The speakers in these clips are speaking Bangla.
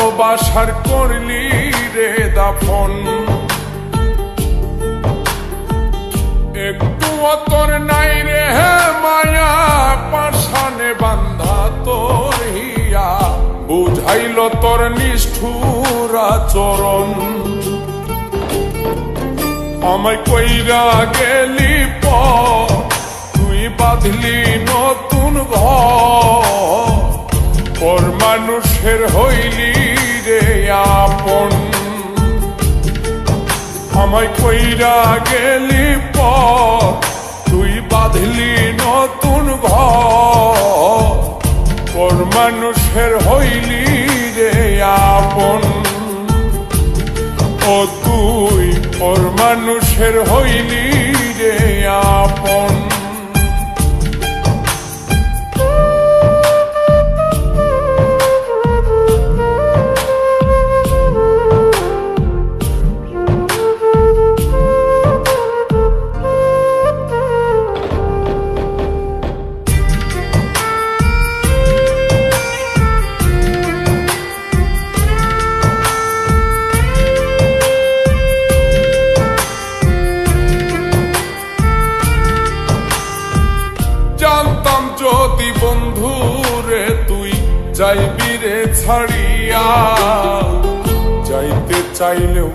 ভালোবাসার করলি রে দাফন। একটু তোর নাই রে মায়া, পাশানে বান্ধা তোর হিয়া, বুঝাইল তোর নিষ্ঠুর আচরণ। আমায় কইরা গেলি পর, তুই বাঁধলি নতুন ঘর, পর মানুষের হইলি রে আপন। আমায় কইরা গেলি পর, তুই বাঁধলি নতুন ঘর, পর মানুষের হইলি রে আপন। ও তুই পর মানুষের হইলি রে আপন। জানতাম যদি বন্ধু রে তুই যাইবি রে ছাড়িয়া, যাইতে চাইলেও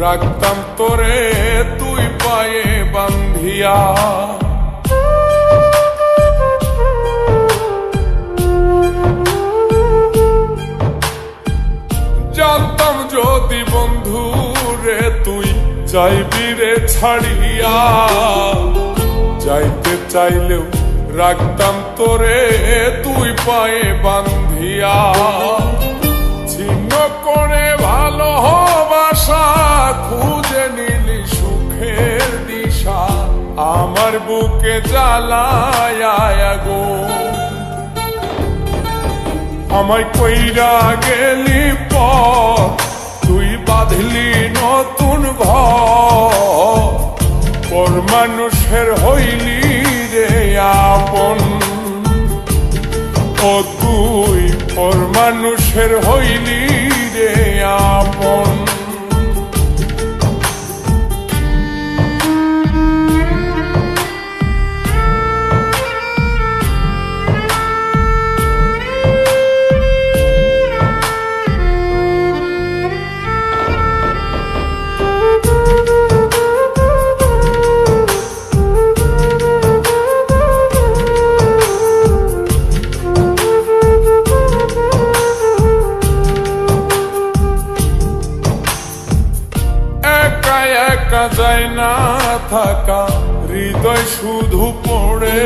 রাখতাম তোরে তুই পায়ে বান্ধিয়া। জানতাম যদি বন্ধু রে তুই যাইবি রে ছাড়িয়া, যাইতে চাইলেও রাখতাম তোরে তুই পায়ে বান্ধিয়া। ছিন্ন করে ভালোবাসা খুঁজে নিলি সুখের দিশা, আমার বুকে জ্বালায় আগুন। আমায় কইরা গেলি পর, তুই বাঁধলি নতুন ঘর, পর মানুষের হইলি রে আপন। ও তুই পর মানুষের হইলি রে আপন। একা যায় না থাকা, হৃদয় শুধু পড়ে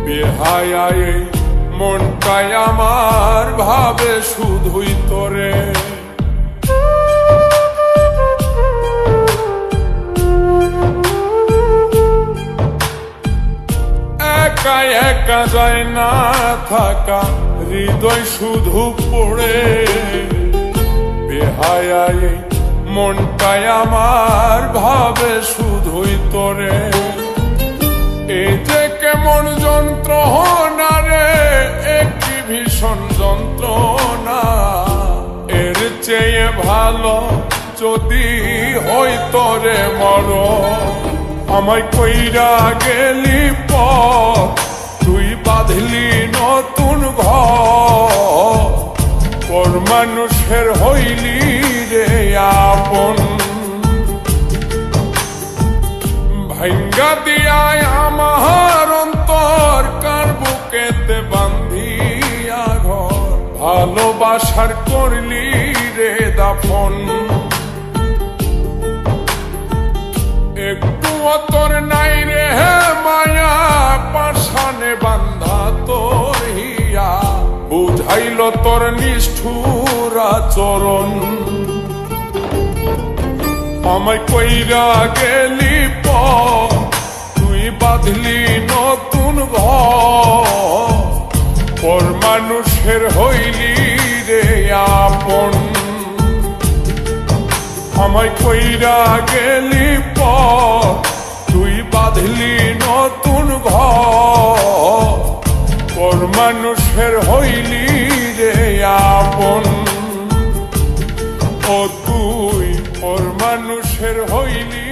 বেহায়ায়, মনটাই আমার ভাবে শুধুই তোরে। একা একা যায় না থাকা, হৃদয় শুধু পড়ে বেহায়ায়, মনটাই আমার ভাবে শুধুই তোরে। এই যে কেমন যন্ত্রণা রে, একটি ভীষণ যন্ত্রণা, এর চেয়ে ভালো যদি হইতো রে মরণ। আমায় কইরা গেলি পর, তুই বাঁধলি নতুন ঘর, পর মানুষের হইলি রে আপন। ভাঙ্গা দিয়ায় আমার অন্তর, কার বুকেতে বান্ধিয়া ঘর, ভালোবাসার করলি রে দাফন। একটু তোর নাই রে মায়া, পাশানে বান্ধা তোর হিয়া, বুঝাইল তোর নিষ্ঠুর আচরণ। আমায় কইরা গেলি পর, তুই বাঁধলি নতুন ঘর, পর মানুষের হইলি রে আপন। আমায় কইরা গেলি পর, তুই বাঁধলি নতুন ঘর, পর মানুষের হইলি রে আপন। ও তুই ওর মানুষের হইলি